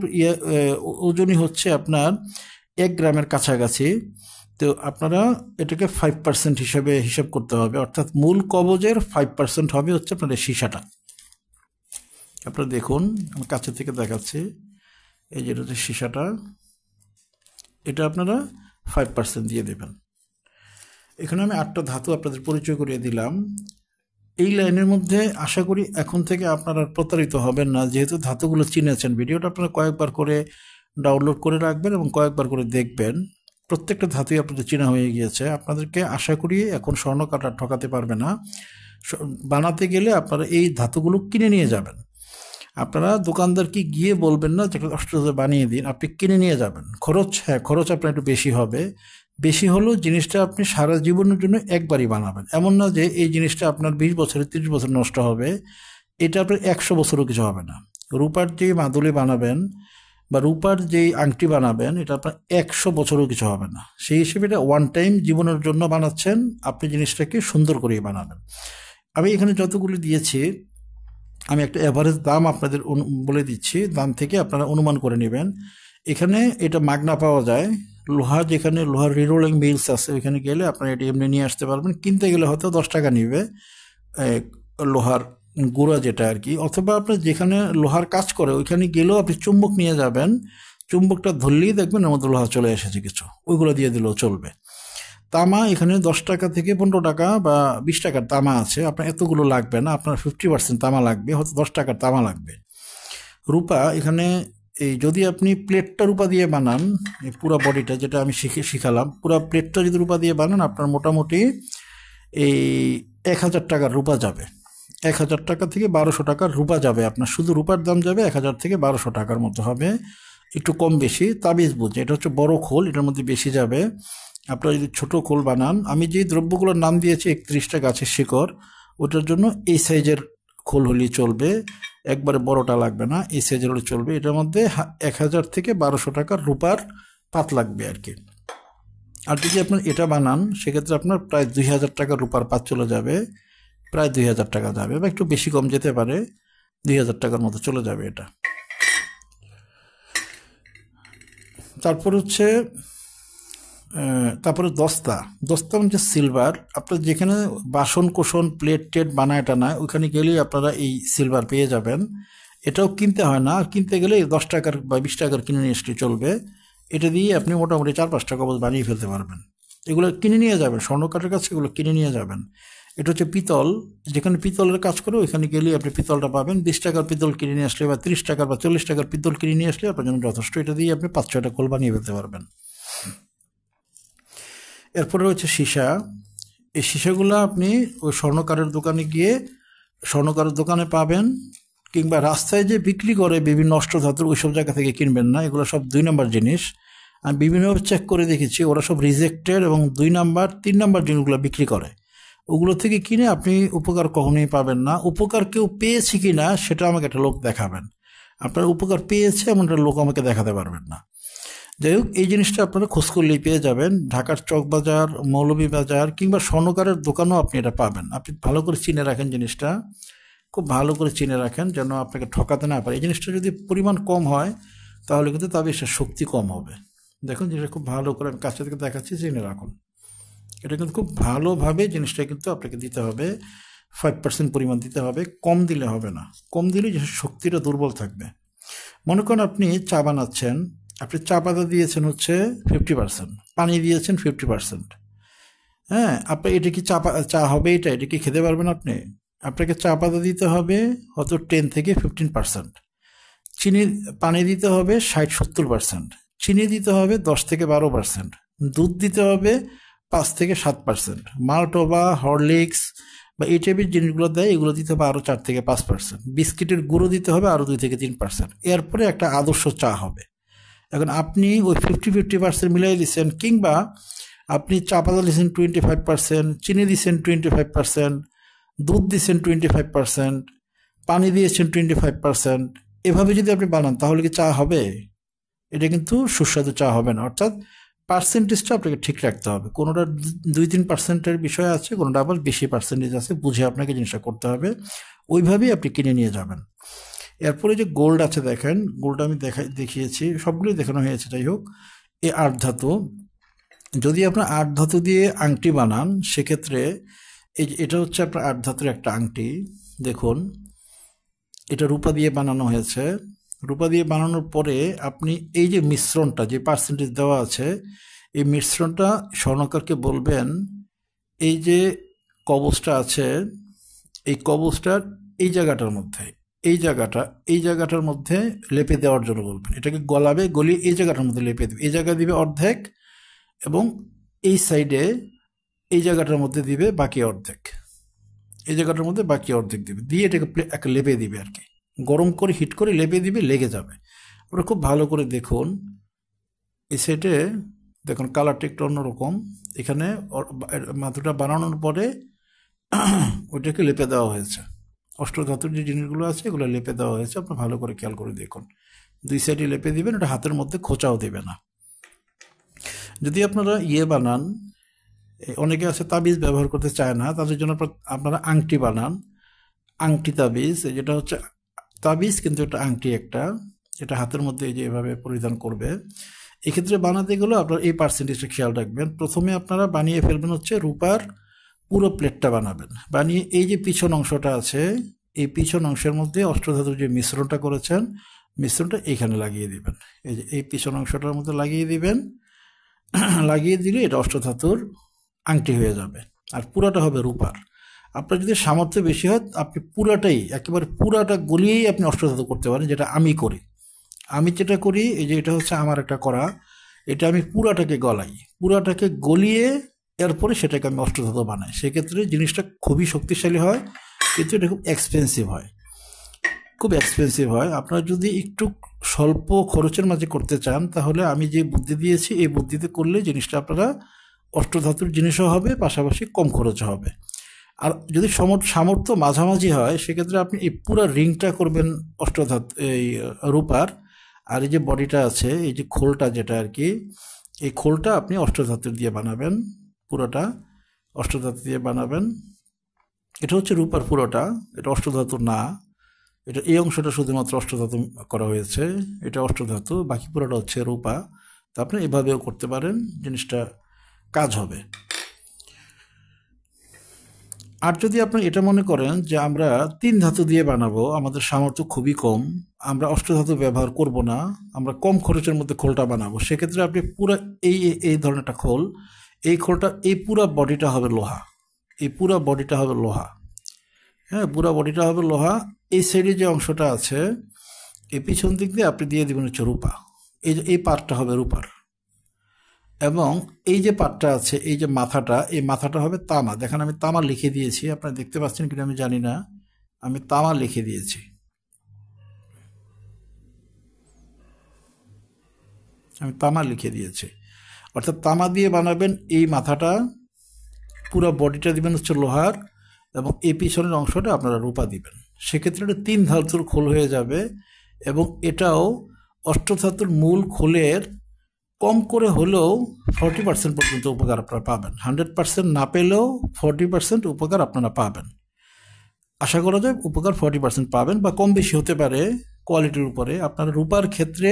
ওজনই হচ্ছে আপনার 1 গ্রামের কাছাকাছি। তো আপনারা এটাকে 5% হিসাবে হিসাব করতে হবে, অর্থাৎ মূল কবজের 5% হবে হচ্ছে আপনার এই সীসাটা। আপনারা দেখুন, আমি কাছে থেকে দেখাচ্ছি, এই যেটা হচ্ছে সীসাটা, এটা আপনারা 5% দিয়ে দেবেন। এখানে আমি 8টা ধাতু আপনাদের পরিচয় করিয়ে দিলাম। এই লাইনের মধ্যে আশা করি এখন থেকে আপনারা প্রতারিত হবেন না, যেহেতু ধাতুগুলো চিনেছেন। ভিডিওটা আপনারা কয়েকবার করে ডাউনলোড করে রাখবেন এবং কয়েকবার করে দেখবেন। প্রত্যেকটা ধাতুই আপনাদের চেনা হয়ে গিয়েছে। আপনাদেরকে আশা করি এখন স্বর্ণ কাটা ঠকাতে পারবে না। বানাতে গেলে আপনারা এই ধাতুগুলো কিনে নিয়ে যাবেন। আপনারা দোকানদারকে গিয়ে বলবেন না যে অষ্টধাতু বানিয়ে দিন, আপনি কিনে নিয়ে যাবেন। খরচ, হ্যাঁ খরচ আপনার একটু বেশি হবে, বেশি হলেও জিনিসটা আপনি সারা জীবনের জন্য একবারই বানাবেন। এমন না যে এই জিনিসটা আপনার 20 বছরে 30 বছর নষ্ট হবে, এটা আপনার 100 বছরও কিছু হবে না। রূপার যে মাদুলি বানাবেন বা রূপার যেই আংটি বানাবেন, এটা আপনার 100 বছরও কিছু হবে না। সেই হিসেবে এটা ওয়ান টাইম জীবনের জন্য বানাচ্ছেন, আপনি জিনিসটাকে সুন্দর করেই বানাবেন। আমি এখানে যতগুলো দিয়েছি আমি একটা অ্যাভারেজ দাম আপনাদের বলে দিচ্ছি, দাম থেকে আপনারা অনুমান করে নেবেন। এখানে এটা মাগনা পাওয়া যায়, লোহা, যেখানে লোহার রিরোলিং মিলস আছে ওইখানে গেলে আপনারা এটা এমনি নিয়ে আসতে পারবেন। কিনতে গেলে হয়তো 10 টাকা নিবে লোহার গুঁড়া যেটা আর কি, অথবা আপনার যেখানে লোহার কাজ করে ওইখানে গেলেও আপনি চুম্বক নিয়ে যাবেন, চুম্বকটা ধরলেই দেখবেন এর মধ্যে লোহা চলে এসেছে কিছু, ওইগুলো দিয়ে দিলেও চলবে। তামা এখানে 10 টাকা থেকে 15 টাকা বা 20 টাকার তামা আছে, আপনার এতগুলো লাগবে না, আপনার 50% তামা লাগবে, হয়তো 10 টাকার তামা লাগবে। রূপা এখানে এই যদি আপনি প্লেটটা রূপা দিয়ে বানান, এই পুরো বডিটা যেটা আমি শিখালাম, পুরো প্লেটটা যদি রূপা দিয়ে বানান আপনার মোটামুটি এই 1000 টাকার রূপা যাবে। 1000 টাকা থেকে 1200 টাকার রূপা যাবে আপনার, শুধু রূপার দাম যাবে 1000 থেকে 1200 টাকার মতো হবে, একটু কম বেশি তাবিজ বুঝে। এটা হচ্ছে বড় খোল, এটার মধ্যে বেশি যাবে। আপনারা যদি ছোট খোল বানান, আমি যে দ্রব্যগুলোর নাম দিয়েছি 31টা গাছের শিকড়, ওটার জন্য এই সাইজের খোল হলেই চলবে, একবারে বড়টা লাগবে না, এই সাইজের হলে চলবে। এটার মধ্যে 1000 থেকে 1200 টাকার রূপার পাত লাগবে আর কি। আর যদি আপনার এটা বানান সেক্ষেত্রে আপনার প্রায় 2000 টাকার রূপার পাত চলে যাবে, প্রায় 2000 টাকা যাবে, বা একটু বেশি কম যেতে পারে, 2000 টাকার মতো চলে যাবে এটা। তারপর হচ্ছে তারপরে দস্তা হচ্ছে সিলভার। আপনার যেখানে বাসন কোসন প্লেট টেট বানায় টানায় ওইখানে গেলেই আপনারা এই সিলভার পেয়ে যাবেন। এটাও কিনতে হয় না, আর কিনতে গেলে 10 টাকার বা 20 টাকার কিনে নিয়ে আসলে চলবে। এটা দিয়ে আপনি মোটামুটি 4-5টা কবচ বানিয়ে ফেলতে পারবেন। এগুলো কিনে নিয়ে যাবেন, স্বর্ণকারের কাছে এগুলো কিনে নিয়ে যাবেন। এটা হচ্ছে পিতল, যেখানে পিতলের কাজ করে ওইখানে গেলেই আপনি পিতলটা পাবেন। 20 টাকার পিতল কিনে নিয়ে আসলে বা 30 টাকার বা 40 টাকার পিতল কিনে নিয়ে আসলে আপনার জন্য যথেষ্ট। এটা দিয়ে আপনি 5-6টা খোল বানিয়ে ফেলতে পারবেন। এরপরে রয়েছে সীসা। এই সীসাগুলো আপনি ওই স্বর্ণকারের দোকানে গিয়ে স্বর্ণকারের দোকানে পাবেন, কিংবা রাস্তায় যে বিক্রি করে বিভিন্ন অষ্টধাতুর ওইসব জায়গা থেকে কিনবেন না, এগুলো সব 2 নম্বর জিনিস। আমি বিভিন্নভাবে চেক করে দেখেছি, ওরা সব রিজেক্টেড এবং 2 নাম্বার 3 নাম্বার জিনিসগুলো বিক্রি করে। ওগুলো থেকে কিনে আপনি উপকার কখনোই পাবেন না। উপকার কেউ পেয়েছে কি না সেটা আমাকে একটা লোক দেখাবেন। আপনার উপকার পেয়েছে এমন একটা লোক আমাকে দেখাতে পারবেন না। যাই হোক, এই জিনিসটা আপনারা খোঁজ করলেই পেয়ে যাবেন। ঢাকার চকবাজার, মৌলভীবাজার কিংবা স্বর্ণকারের দোকানেও আপনি এটা পাবেন। আপনি ভালো করে চিনে রাখেন জিনিসটা, খুব ভালো করে চিনে রাখেন যেন আপনাকে ঠকাতে না পারে। এই জিনিসটা যদি পরিমাণ কম হয় তাহলে কিন্তু তাবিজটার শক্তি কম হবে। দেখুন জিনিসটা খুব ভালো করে আমি কাছে থেকে দেখাচ্ছি, চিনে রাখুন। এটা কিন্তু খুব ভালোভাবে জিনিসটা কিন্তু আপনাকে দিতে হবে, 5% পরিমাণ দিতে হবে, কম দিলে হবে না। কম দিলে জিনিসের শক্তিটা দুর্বল থাকবে। মনে করেন আপনি চা বানাচ্ছেন, আপনি চা পাতা দিয়েছেন হচ্ছে 50%, পানি দিয়েছেন 50%। হ্যাঁ, আপনার এটা কি চা হবে? এটা কি খেতে পারবেন আপনি? আপনাকে চা পাতা দিতে হবে হয়তো 10 থেকে 15%, চিনি পানি দিতে হবে 60-70%, চিনি দিতে হবে 10 থেকে 12%, দুধ দিতে হবে 5 থেকে 7%, মাল্টোবা, হরলিক্স বা এই টাইপের জিনিসগুলো দেয়, এগুলো দিতে হবে আরও 4 থেকে 5%, বিস্কিটের গুঁড়ো দিতে হবে আরও 2 থেকে 3%। এরপরে একটা আদর্শ চা হবে। এখন আপনি ওই 50-50% মিলাই দিচ্ছেন, কিংবা আপনি চা পাতা দিচ্ছেন 25%, চিনি দিচ্ছেন 25%, দুধ দিচ্ছেন 25%, পানি দিয়েছেন 25%, এভাবে যদি আপনি বানান তাহলে কি চা হবে? এটা কিন্তু সুস্বাদু চা হবে না। অর্থাৎ পার্সেন্টেজটা আপনাকে ঠিক রাখতে হবে। কোনোটা 2-3%-এর বিষয় আছে, কোনোটা আবার বেশি পার্সেন্টেজ আছে, বুঝে আপনাকে জিনিসটা করতে হবে। ওইভাবেই আপনি কিনে নিয়ে যাবেন। এরপরে যে গোল্ড আছে দেখেন, গোল্ড আমি দেখিয়েছি, সবগুলোই দেখানো হয়েছে। যাই হোক, এই 8 ধাতু, যদি আপনার 8 ধাতু দিয়ে আংটি বানান সেক্ষেত্রে এটা হচ্ছে আপনার 8 ধাতুর একটা আংটি। দেখুন, এটা রূপা দিয়ে বানানো হয়েছে। রূপা দিয়ে বানানোর পরে আপনি এই যে মিশ্রণটা, যে পার্সেন্টেজ দেওয়া আছে, এই মিশ্রণটা স্বর্ণকারকে বলবেন এই যে কবচটা আছে, এই কবচটার এই জায়গাটার মধ্যে, এই জায়গাটার মধ্যে লেপে দেওয়ার জন্য বলবেন। এটাকে গলাবে, গলিয়ে এই জায়গাটার মধ্যে লেপে দেবে। এই জায়গায় দিবে অর্ধেক, এবং এই সাইডে এই জায়গাটার মধ্যে দিবে বাকি অর্ধেক। এই জায়গাটার মধ্যে বাকি অর্ধেক দিবে, দিয়ে এটাকে একটা লেপে দিবে আর কি, গরম করে হিট করে লেপে দিবে, লেগে যাবে। ওটা খুব ভালো করে দেখুন। এই সাইডে দেখুন কালারটা একটু অন্যরকম। এখানে মাথুটা বানানোর পরে ওইটাকে লেপে দেওয়া হয়েছে। অষ্টধাতুর যে জিনিসগুলো আছে এগুলো লেপে দেওয়া হয়েছে, আপনি ভালো করে খেয়াল করে দেখুন। 2 সাইডে লেপে দিবেন, ওটা হাতের মধ্যে খোঁচাও দেবে না। যদি আপনারা বানান, অনেকে আছে তাবিজ ব্যবহার করতে চায় না, তাদের জন্য আপনারা আংটি বানান। আংটি তাবিজ, যেটা হচ্ছে তাবিজ কিন্তু এটা আংটি একটা, যেটা হাতের মধ্যে এই যে এভাবে পরিধান করবে। এক্ষেত্রে বানাতে গেলে আপনার এই পার্সেন্টেজটা খেয়াল রাখবেন। প্রথমে আপনারা বানিয়ে ফেলবেন হচ্ছে রূপার পুরো প্লেটটা বানাবেন। বানিয়ে এই যে পিছন অংশটা আছে, এই পিছন অংশের মধ্যে অষ্টধাতুর যে মিশ্রণটা করেছেন, মিশ্রণটা এইখানে লাগিয়ে দিবেন। এই যে এই পিছন অংশটার মধ্যে লাগিয়ে দিবেন। লাগিয়ে দিলে এটা অষ্টধাতুর আংটি হয়ে যাবে, আর পুরাটা হবে রূপার। আপনার যদি সামর্থ্য বেশি হয় আপনি পুরাটাই, একেবারে পুরাটা গলিয়েই আপনি অষ্টধাতু করতে পারেন, যেটা আমি করি। আমি যেটা করি, এই যে এটা হচ্ছে আমার একটা করা, এটা আমি পুরাটাকে গলাই, পুরাটাকে গলিয়ে এরপরে সেটাকে আমি অষ্টধাতু বানাই। সেক্ষেত্রে জিনিসটা খুবই শক্তিশালী হয়, কিন্তু এটা খুব এক্সপেন্সিভ হয়, খুব এক্সপেন্সিভ হয়। আপনারা যদি একটু স্বল্প খরচের মাঝে করতে চান তাহলে আমি যে বুদ্ধি দিয়েছি এই বুদ্ধিতে করলে জিনিসটা আপনারা অষ্টধাতুর জিনিসও হবে, পাশাপাশি কম খরচ হবে। আর যদি সামর্থ্য মাঝামাঝি হয় সেক্ষেত্রে আপনি এই পুরো রিংটা করবেন অষ্টধাতু, এই রূপার। আর এই যে বডিটা আছে, এই যে খোলটা যেটা আর কি, এই খোলটা আপনি অষ্টধাতুর দিয়ে বানাবেন, পুরোটা অষ্টধাতু দিয়ে বানাবেন। এটা হচ্ছে রূপার পুরোটা, এটা অষ্টধাতু না। এটা এই অংশটা শুধুমাত্র অষ্টধাতু করা হয়েছে, এটা অষ্টধাতু, বাকি পুরোটা হচ্ছে রূপা। তা আপনি এভাবেও করতে পারেন, জিনিসটা কাজ হবে। আর যদি আপনি এটা মনে করেন যে আমরা 3 ধাতু দিয়ে বানাবো, আমাদের সামর্থ্য খুবই কম, আমরা অষ্টধাতু ব্যবহার করব না, আমরা কম খরচের মধ্যে খোলটা বানাবো, সেক্ষেত্রে আপনি পুরো এই এই ধরনের একটা খোল, এই খোলটা, এই পুরো বডিটা হবে লোহা, এই পুরো বডিটা হবে লোহা। হ্যাঁ, পুরো বডিটা হবে লোহা। এই সাইডে যে অংশটা আছে, এই পিছন দিক দিয়ে আপনি দিয়ে দেবেন হচ্ছে রূপা। এই পার্টটা হবে রূপার। এবং এই যে পাটটা আছে, এই যে মাথাটা, এই মাথাটা হবে তামা। দেখেন আমি তামা লিখে দিয়েছি, আপনারা দেখতে পাচ্ছেন কিনা আমি জানি না, আমি তামা লিখে দিয়েছি। আমি তামা লিখে দিয়েছি। অর্থাৎ তামা দিয়ে বানাবেন এই মাথাটা, পুরো বডিটা দিবেন হচ্ছে লোহার, এবং এই পিছনের অংশটা আপনারা রূপা দিবেন। সেক্ষেত্রে এটা 3 ধাতুর খোল হয়ে যাবে, এবং এটাও অষ্টধাতুর মূল খোলের কম করে হলেও 40% পর্যন্ত উপকার আপনারা পাবেন। 100% না পেলেও 40% উপকার আপনারা পাবেন। আশা করা যায় উপকার 40% পাবেন, বা কম বেশি হতে পারে কোয়ালিটির উপরে। আপনারা রূপার ক্ষেত্রে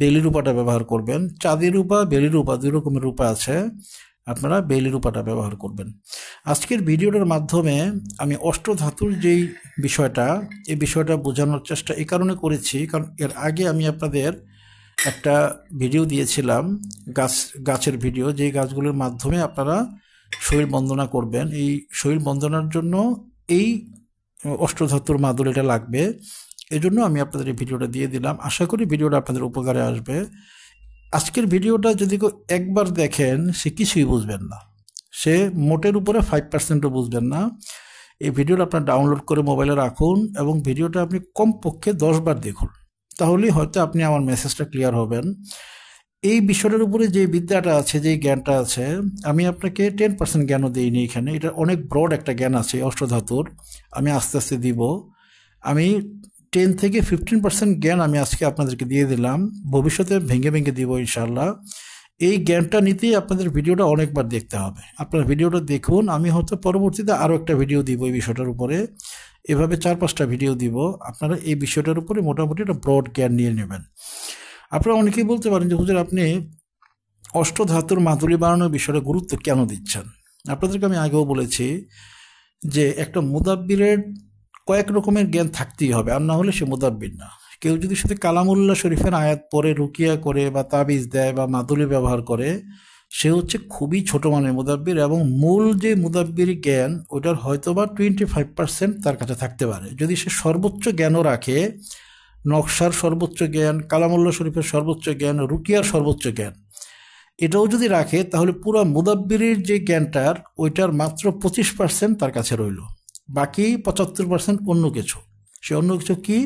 বেলি রূপাটা ব্যবহার করবেন। চাঁদি রূপা, বেলি রূপা, 2 রকমের রূপা আছে, আপনারা বেলি রূপাটা ব্যবহার করবেন। আজকের ভিডিওটার মাধ্যমে আমি অষ্টধাতুর যেই বিষয়টা, এই বিষয়টা বোঝানোর চেষ্টা এই কারণে করেছি, কারণ এর আগে আমি আপনাদের একটা ভিডিও দিয়েছিলাম, গাছের ভিডিও, যেই গাছগুলোর মাধ্যমে আপনারা শরীর বন্দনা করবেন। এই শরীর বন্দনার জন্য এই অষ্টধাতুর মাদুলিটা লাগবে। এই জন্য আমি আপনাদের এই ভিডিওটা দিয়ে দিলাম। আশা করি ভিডিওটা আপনাদের উপকারে আসবে। আজকের ভিডিওটা যদি কেউ একবার দেখেন, সে কিছুই বুঝবেন না, সে মোটের উপরে 5%ও বুঝবেন না। এই ভিডিওটা আপনার ডাউনলোড করে মোবাইলে রাখুন, এবং ভিডিওটা আপনি কমপক্ষে 10 বার দেখুন, তাহলেই হয়তো আপনি আমার মেসেজটা ক্লিয়ার হবেন। এই বিষয়টার উপরে যে বিদ্যাটা আছে, যে জ্ঞানটা আছে, আমি আপনাকে 10% জ্ঞানও দিইনি এখানে। এটা অনেক ব্রড একটা জ্ঞান আছে অষ্টধাতুর, আমি আস্তে আস্তে দিব। আমি 10 থেকে 15% জ্ঞান আমি আজকে আপনাদেরকে দিয়ে দিলাম, ভবিষ্যতে ভেঙে ভেঙে দিব ইনশাল্লাহ। এই জ্ঞানটা নিতেই আপনাদের ভিডিওটা অনেকবার দেখতে হবে। আপনার ভিডিওটা দেখুন, আমি হয়তো পরবর্তীতে আরও একটা ভিডিও দিব এই বিষয়টার উপরে, এভাবে 4-5টা ভিডিও দিব। আপনারা এই বিষয়টার উপরে মোটামুটি একটা ব্রড জ্ঞান নিয়ে নেবেন। আপনারা অনেকেই বলতে পারেন যে হুজুর, আপনি অষ্টধাতুর মাদুলি বানানোর বিষয়টা গুরুত্ব কেন দিচ্ছেন? আপনাদেরকে আমি আগেও বলেছি যে একটা মুদাব্বিরের কয়েক রকমের জ্ঞান থাকতেই হবে, আর না হলে সে মুদাব্বির না। কেউ যদি শুধু কালামুল্লাহ শরীফের আয়াত পড়ে, রুকিয়া করে, বা তাবিজ দেয়, বা মাদুলি ব্যবহার করে, সে হচ্ছে খুবই ছোট মানের মুদাব্বির, এবং মূল যে মুদাব্বির জ্ঞান ওটার হয়তোবা 25% তার কাছে থাকতে পারে। যদি সে সর্বোচ্চ জ্ঞানও রাখে, নকশার সর্বোচ্চ জ্ঞান, কালামুল্লাহ শরীফের সর্বোচ্চ জ্ঞান, রুকিয়ার সর্বোচ্চ জ্ঞান, এটাও যদি রাখে, তাহলে পুরো মুদাব্বিরের যে জ্ঞানটার, ওইটার মাত্র 25% তার কাছে রইল। বাকি 75% অন্য কিছু। সে অন্য কিছু কি?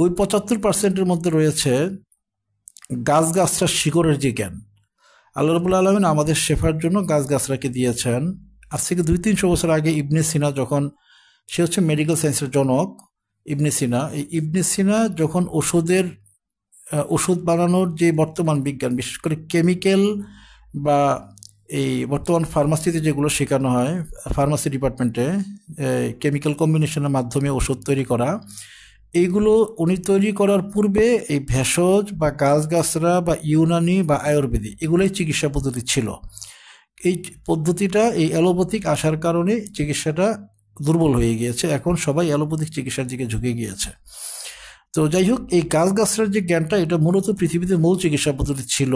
ওই 75%-এর মধ্যে রয়েছে গাছগাছরার শিকড়ের যে জ্ঞান। আল্লাহ রাব্বুল আলামিন আমাদের শেফার জন্য গাছগাছরাকে দিয়েছেন। আজ থেকে 200-300 বছর আগে ইবনে সিনা, যখন সে হচ্ছে মেডিকেল সায়েন্সের জনক, ইবনে সিনা, এই ইবনে সিনা যখন ওষুধ বানানোর যে বর্তমান বিজ্ঞান, বিশেষ করে কেমিক্যাল, বা এই বর্তমান ফার্মাসিতে যেগুলো শেখানো হয়, ফার্মাসি ডিপার্টমেন্টে কেমিক্যাল কম্বিনেশনের মাধ্যমে ওষুধ তৈরি করা, এইগুলো উনি তৈরি করার পূর্বে এই ভেষজ বা গাছগাছরা বা ইউনানি বা আয়ুর্বেদিক, এগুলোই চিকিৎসা পদ্ধতি ছিল। এই পদ্ধতিটা এই অ্যালোপ্যাথিক আসার কারণে চিকিৎসাটা দুর্বল হয়ে গিয়েছে। এখন সবাই অ্যালোপ্যাথিক চিকিৎসার দিকে ঝুঁকে গিয়েছে। তো যাই হোক, এই গাছগাছরার যে জ্ঞানটা, এটা মূলত পৃথিবীতে মূল চিকিৎসা পদ্ধতি ছিল।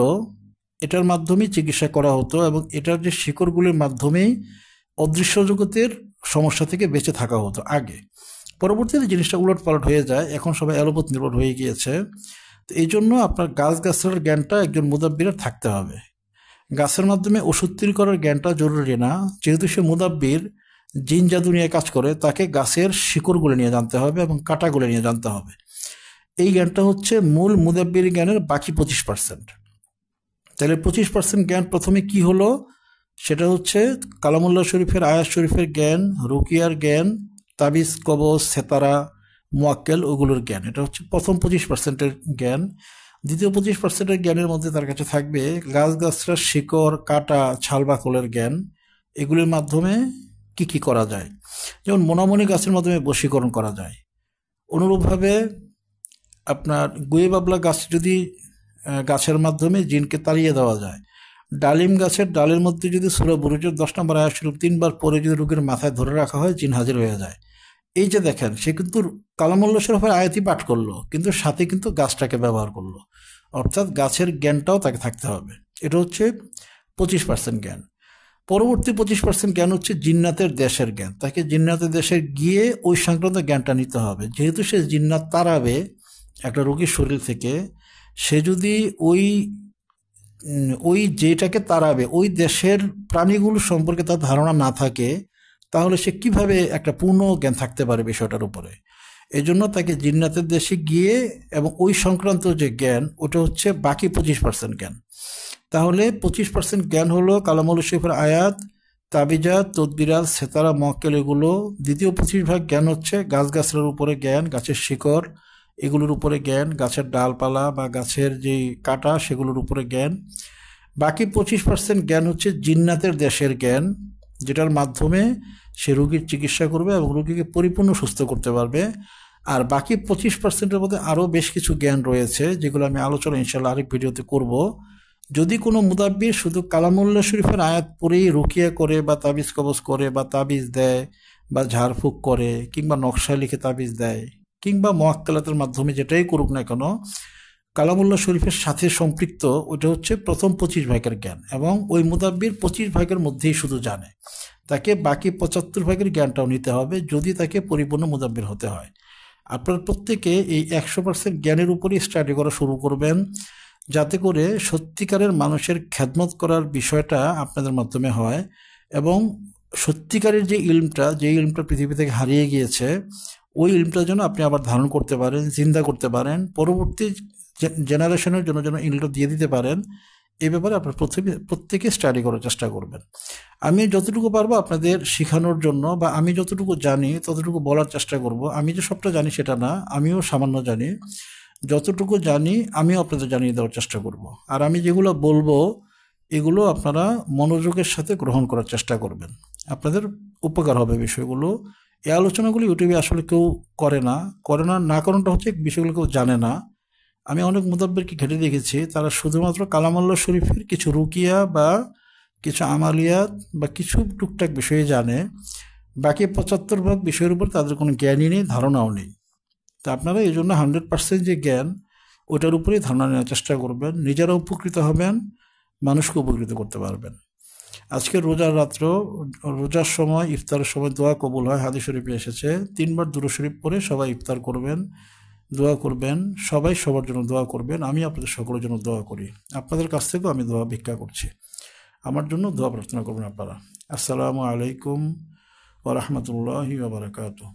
এটার মাধ্যমেই চিকিৎসা করা হতো, এবং এটার যে শিকড়গুলির মাধ্যমেই অদৃশ্য জগতের সমস্যা থেকে বেঁচে থাকা হতো আগে। পরবর্তীতে জিনিসটা উলটপালট হয়ে যায়, এখন সবাই অ্যালোপ্যাথ নির্ভর হয়ে গিয়েছে। তো এই জন্য আপনার গাছগাছরার জ্ঞানটা একজন মুদাব্বিরের থাকতে হবে। গাছের মাধ্যমে ওষুধ তৈরি করার জ্ঞানটা জরুরি না, যেহেতু সে মুদাব্বির, জিন জাদু নিয়ে কাজ করে, তাকে গাছের শিকড়গুলো নিয়ে জানতে হবে এবং কাঁটাগুলো নিয়ে জানতে হবে। এই জ্ঞানটা হচ্ছে মূল মুদাব্বির জ্ঞানের বাকি 25%। তাহলে 25% জ্ঞান প্রথমে কি হলো? সেটা হচ্ছে কালামুল্লাহ শরীফের, আয়াত শরীফের জ্ঞান, রুকিয়ার জ্ঞান, তাবিজ, কবজ, সেতারা, মুয়াক্কেল, ওগুলোর জ্ঞান। এটা হচ্ছে প্রথম 25%-এর জ্ঞান। দ্বিতীয় 25%-এর জ্ঞানের মধ্যে তার কাছে থাকবে গাছগাছরার শিকড়, কাঁটা, ছালবাকলের জ্ঞান। এগুলির মাধ্যমে কি কি করা যায়, যেমন মোনামনি গাছের মাধ্যমে বশীকরণ করা যায়। অনুরূপভাবে আপনার গুয়ে বাবলা গাছ, যদি গাছের মাধ্যমে জিনকে তাড়িয়ে দেওয়া যায়। ডালিম গাছের ডালের মধ্যে যদি সূরা বুরুজের 10 নম্বর আয়াত শরীফ 3 বার পরে যদি রোগীর মাথায় ধরে রাখা হয়, জিন হাজির হয়ে যায়। এই যে দেখেন, সে কিন্তু কালামুল্লাহ শরীফের আয়াতই পাঠ করলো, কিন্তু সাথে কিন্তু গাছটাকে ব্যবহার করলো, অর্থাৎ গাছের জ্ঞানটাও তাকে থাকতে হবে। এটা হচ্ছে 25% জ্ঞান। পরবর্তী 25% জ্ঞান হচ্ছে জিন্নাতের দেশের জ্ঞান। তাকে জিন্নাতের দেশে গিয়ে ওই সংক্রান্ত জ্ঞানটা নিতে হবে। যেহেতু সে জিন্নাত তাড়াবে একটা রোগীর শরীর থেকে, সে যদি ওই যেটাকে তাড়াবে ওই দেশের প্রাণীগুলো সম্পর্কে তার ধারণা না থাকে, তাহলে সে কিভাবে একটা পূর্ণ জ্ঞান থাকতে পারে বিষয়টার উপরে? এজন্য তাকে জিন্নাতের দেশে গিয়ে এবং ওই সংক্রান্ত যে জ্ঞান ওটা হচ্ছে বাকি 25% জ্ঞান। তাহলে 25% জ্ঞান হলো কালামুল শরীফের আয়াত, তাবিজাত, তদবিরাত, সেতারা, মক্কেল এগুলো। দ্বিতীয় 25% জ্ঞান হচ্ছে গাছগাছড়ার উপরে জ্ঞান, গাছের শিকড় এগুলোর উপরে জ্ঞান, গাছের ডালপালা বা গাছের যে কাটা সেগুলোর উপরে জ্ঞান। বাকি 25% জ্ঞান হচ্ছে জিন্নাতের দেশের জ্ঞান, যেটার মাধ্যমে সে রোগীর চিকিৎসা করবে এবং রোগীকে পরিপূর্ণ সুস্থ করতে পারবে। আর বাকি 25%-এর মধ্যে আরও বেশ কিছু জ্ঞান রয়েছে, যেগুলো আমি আলোচনা ইনশাল্লাহ আরেক ভিডিওতে করব। যদি কোনো মুদাব্বির শুধু কালামুল্লাহ শরীফের আয়াত পড়েই রুকিয়া করে বা তাবিজ কবজ করে বা তাবিজ দেয় বা ঝাড়ফুঁক করে কিংবা নকশা লিখে তাবিজ দেয় কিংবা মুআক্কালাতের মাধ্যমে যেটাই করুক না কেন, কালামুল্লাহ শরীফের সাথে সম্পৃক্ত ওইটা হচ্ছে প্রথম 25% জ্ঞান, এবং ওই মুদাব্বির 25% মধ্যেই শুধু জানে। তাকে বাকি 75% জ্ঞানটাও নিতে হবে যদি তাকে পরিপূর্ণ মুদাব্বির হতে হয়। আপনারা প্রত্যেকে এই 100% জ্ঞানের উপরই স্টাডি করা শুরু করবেন, যাতে করে সত্যিকারের মানুষের খেদমত করার বিষয়টা আপনাদের মাধ্যমে হয় এবং সত্যিকারের যে ইলমটা পৃথিবী থেকে হারিয়ে গিয়েছে ওই ইলমটা যেন আপনি আবার ধারণ করতে পারেন, জিন্দা করতে পারেন, পরবর্তী জেনারেশনের জন্য যেন ইলমটা দিয়ে দিতে পারেন। এই ব্যাপারে আপনার প্রত্যেকে স্টাডি করার চেষ্টা করবেন। আমি যতটুকু পারবো আপনাদের শেখানোর জন্য বা আমি যতটুকু জানি ততটুকু বলার চেষ্টা করব। আমি যে সবটা জানি সেটা না, আমিও সামান্য জানি। যতটুকু জানি আমিও আপনাদের জানিয়ে দেওয়ার চেষ্টা করব। আর আমি যেগুলো বলবো এগুলো আপনারা মনোযোগের সাথে গ্রহণ করার চেষ্টা করবেন, আপনাদের উপকার হবে বিষয়গুলো। এই আলোচনাগুলো ইউটিউবে আসলে কেউ করে না, না কারণটা হচ্ছে বিষয়গুলো কেউ জানে না। আমি অনেক মুদাব্বিরকে ঘেটে দেখেছি, তারা শুধুমাত্র কালামাল্লাহ শরীফের কিছু রুকিয়া বা কিছু আমালিয়াত বা কিছু টুকটাক বিষয়ে জানে, বাকি 75% বিষয়ের উপর তাদের কোনো জ্ঞানই নেই, ধারণাও নেই। তা আপনারা এই জন্য 100% যে জ্ঞান ওটার উপরেই ধারণা নেওয়ার চেষ্টা করবেন, নিজেরা উপকৃত হবেন, মানুষকে উপকৃত করতে পারবেন। আজকে রোজার সময় ইফতারের সময় দোয়া কবুল হয়, হাদিস শরীফে এসেছে। 3 বার দুরূদ শরীফ পড়ে সবাই ইফতার করবেন, দোয়া করবেন, সবাই সবার জন্য দোয়া করবেন। আমি আপনাদের সকলের জন্য দোয়া করি, আপনাদের কাছ থেকেও আমি দোয়া ভিক্ষা করছি, আমার জন্য দোয়া প্রার্থনা করবেন আপনারা। আসসালামু আলাইকুম ওয়া রাহমাতুল্লাহি ওয়া বারাকাতুহু।